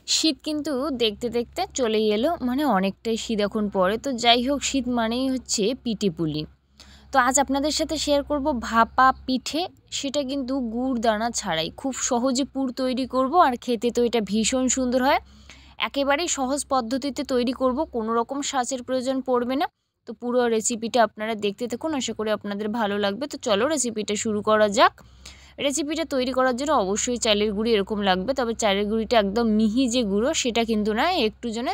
শীত কিন্তু দেখতে দেখতে চলেই এলো, মানে অনেকটাই শীত এখন পড়ে। তো যাই হোক, শীত মানেই হচ্ছে পিঠে পুলি। তো আজ আপনাদের সাথে শেয়ার করব ভাপা পিঠে। সেটা কিন্তু গুড় দানা ছাড়াই খুব সহজে পুর তৈরি করব, আর খেতে তো এটা ভীষণ সুন্দর হয়। একেবারেই সহজ পদ্ধতিতে তৈরি করব, কোনো রকম সাঁচের প্রয়োজন পড়বে না। তো পুরো রেসিপিটা আপনারা দেখতে থাকুন, আশা করি আপনাদের ভালো লাগবে। তো চলো রেসিপিটা শুরু করা যাক। রেসিপিটা তৈরি করার জন্য অবশ্যই চালের গুঁড়ি এরকম লাগবে, তবে চালের গুঁড়িটা একদম মিহি যে গুঁড়ো সেটা কিন্তু না, একটু যেন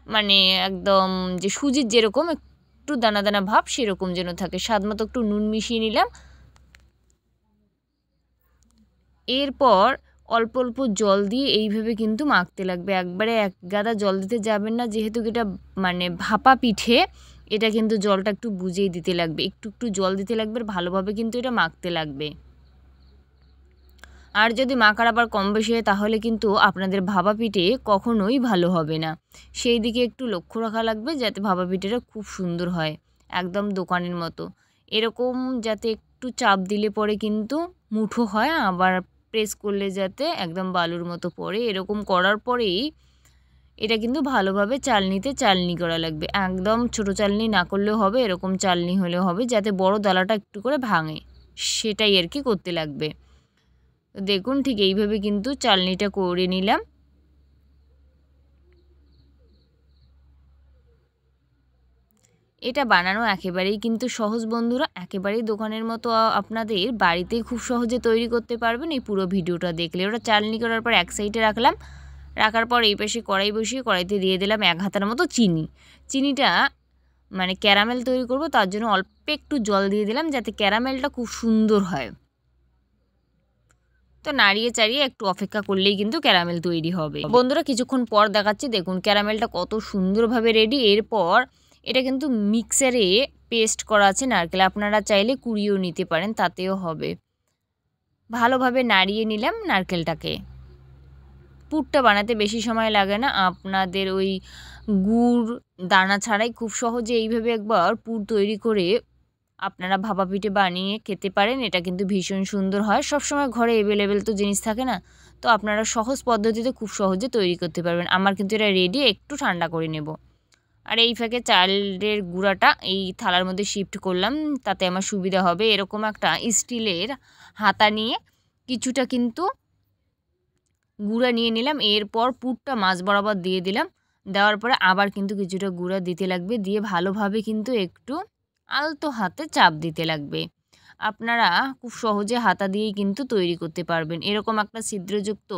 মানে একদম যে সুজির যেরকম একটু দানা দানা ভাব সেরকম যেন থাকে। স্বাদ মতো একটু নুন মিশিয়ে নিলাম। এরপর অল্প অল্প জল দিয়ে এইভাবে কিন্তু মাখতে লাগবে, একবারে এক গাদা জল দিতে যাবেন না, যেহেতু এটা মানে ভাপা পিঠে। এটা কিন্তু জলটা একটু বুঝেই দিতে লাগবে, একটু একটু জল দিতে লাগবে, ভালোভাবে কিন্তু এটা মাখতে লাগবে। আর যদি মাখার আবার কম বেশি হয় তাহলে কিন্তু আপনাদের ভাপা পিঠে কখনোই ভালো হবে না। সেই দিকে একটু লক্ষ্য রাখা লাগবে যাতে ভাপা পিঠেটা খুব সুন্দর হয়, একদম দোকানের মতো। এরকম যাতে একটু চাপ দিলে পরে কিন্তু মুঠো হয়, আবার প্রেস করলে যাতে একদম বালুর মতো পড়ে। এরকম করার পরেই এটা কিন্তু ভালোভাবে চালনি করা লাগবে, একদম ছোট চালনি না করলেও হবে, এরকম চালনি হলেও হবে, যাতে বড় দালাটা একটু করে ভাঙে, সেটাই আর কি করতে লাগবে। দেখুন ঠিক এইভাবে কিন্তু চালনিটা করে নিলাম। এটা বানানো একেবারেই কিন্তু সহজ বন্ধুরা, একেবারেই দোকানের মতো। আপনাদের বাড়িতেই খুব সহজে তৈরি করতে পারবেন এই পুরো ভিডিওটা দেখলে। ওটা চালনি করার পর এক সাইডে রাখলাম, রাখার পর এই পাশে কড়াই বসিয়ে কড়াইতে দিয়ে দিলাম 1 হাতার মতো চিনি। চিনিটা মানে ক্যারামেল তৈরি করব, তার জন্য অল্প একটু জল দিয়ে দিলাম যাতে ক্যারামেলটা খুব সুন্দর হয়। তো নাড়িয়ে চাড়িয়ে একটু অপেক্ষা করলেই কিন্তু ক্যারামেল তৈরি হবে। বন্ধুরা কিছুক্ষণ পর দেখাচ্ছি, দেখুন ক্যারামেলটা কত সুন্দরভাবে রেডি। এরপর এটা কিন্তু মিক্সারে পেস্ট করা আছে নারকেল, আপনারা চাইলে কুড়িয়েও নিতে পারেন, তাতেও হবে। ভালোভাবে নাড়িয়ে নিলাম নারকেলটাকে। পুরটা বানাতে বেশি সময় লাগে না, আপনাদের ওই গুড় দানা ছাড়াই খুব সহজে এইভাবে একবার পুর তৈরি করে আপনারা ভাপা পিঠে বানিয়ে খেতে পারেন। এটা কিন্তু ভীষণ সুন্দর হয়, সবসময় ঘরে অ্যাভেলেবেল তো জিনিস থাকে না, তো আপনারা সহজ পদ্ধতিতে খুব সহজে তৈরি করতে পারবেন। আমার কিন্তু এটা রেডি, একটু ঠান্ডা করে নেব। আর এই ফাঁকে চালের গুঁড়াটা এই থালার মধ্যে শিফট করলাম, তাতে আমার সুবিধা হবে। এরকম একটা স্টিলের হাতা নিয়ে কিছুটা কিন্তু গুঁড়া নিয়ে নিলাম। এরপর পুরটা মাছ বরাবর দিয়ে দিলাম, দেওয়ার পরে আবার কিন্তু কিছুটা গুঁড়া দিতে লাগবে, দিয়ে ভালোভাবে কিন্তু একটু আলতো হাতে চাপ দিতে লাগবে। আপনারা খুব সহজে হাতা দিয়েই কিন্তু তৈরি করতে পারবেন। এরকম একটা ছিদ্রযুক্ত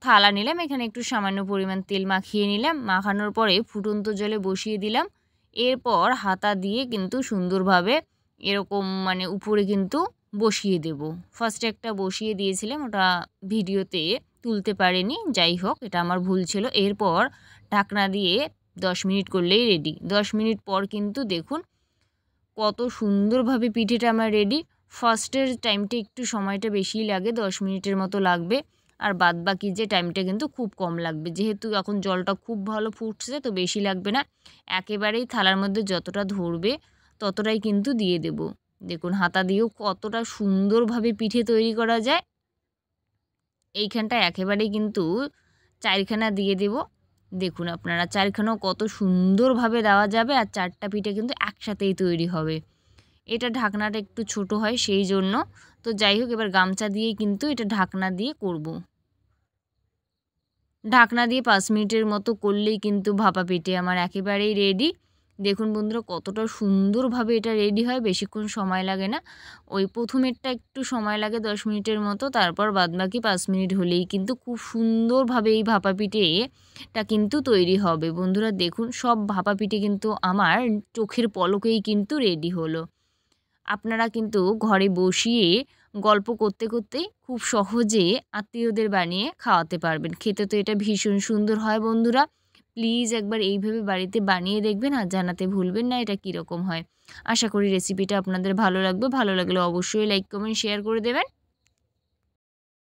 থালা নিলাম, এখানে একটু সামান্য পরিমাণ তেল মাখিয়ে নিলাম, মাখানোর পরে ফুটন্ত জলে বসিয়ে দিলাম। এরপর হাতা দিয়ে কিন্তু সুন্দরভাবে এরকম মানে উপরে কিন্তু বসিয়ে দেব। ফার্স্টে একটা বসিয়ে দিয়েছিলাম, ওটা ভিডিওতে তুলতে পারিনি, যাই হোক এটা আমার ভুল ছিল। এরপর ঢাকনা দিয়ে 10 মিনিট করলেই রেডি। 10 মিনিট পর কিন্তু দেখুন কত সুন্দরভাবে পিঠেটা আমার রেডি। ফার্স্টের টাইমটা একটু সময়টা বেশিই লাগে, 10 মিনিটের মতো লাগবে, আর বাদ বাকি যে টাইমটা কিন্তু খুব কম লাগবে, যেহেতু এখন জলটা খুব ভালো ফুটছে তো বেশি লাগবে না। একেবারেই থালার মধ্যে যতটা ধরবে ততটাই কিন্তু দিয়ে দেব। দেখুন হাতা দিয়েও কতটা সুন্দরভাবে পিঠে তৈরি করা যায়। এইখানটা একেবারেই কিন্তু 4খানা দিয়ে দেব। দেখুন আপনারা 4খানাও কত সুন্দরভাবে দেওয়া যাবে, আর 4টা পিঠে কিন্তু একসাথেই তৈরি হবে। এটা ঢাকনাটা একটু ছোট হয় সেই জন্য। তো যাই হোক এবার গামছা দিয়ে কিন্তু এটা ঢাকনা দিয়ে করব। ঢাকনা দিয়ে 5 মিনিটের মতো করলেই কিন্তু ভাপা পিঠে আমার একেবারেই রেডি। দেখুন বন্ধুরা কতটা সুন্দরভাবে এটা রেডি হয়, বেশিক্ষণ সময় লাগে না। ওই প্রথমেরটা একটু সময় লাগে 10 মিনিটের মতো, তারপর বাদবাকি 5 মিনিট হলেই কিন্তু খুব সুন্দরভাবে এই ভাপা পিঠেটা কিন্তু তৈরি হবে। বন্ধুরা দেখুন সব ভাপা পিঠে কিন্তু আমার চোখের পলকেই কিন্তু রেডি হলো। আপনারা কিন্তু ঘরে বসিয়ে গল্প করতে করতেই খুব সহজে আত্মীয়দের বানিয়ে খাওয়াতে পারবেন। খেতে তো এটা ভীষণ সুন্দর হয় বন্ধুরা। প্লিজ একবার এইভাবে বাড়িতে বানিয়ে দেখবেন, আর জানাতে ভুলবেন না এটা কীরকম হয়। আশা করি রেসিপিটা আপনাদের ভালো লাগবে, ভালো লাগলে অবশ্যই লাইক কমেন্ট শেয়ার করে দেবেন।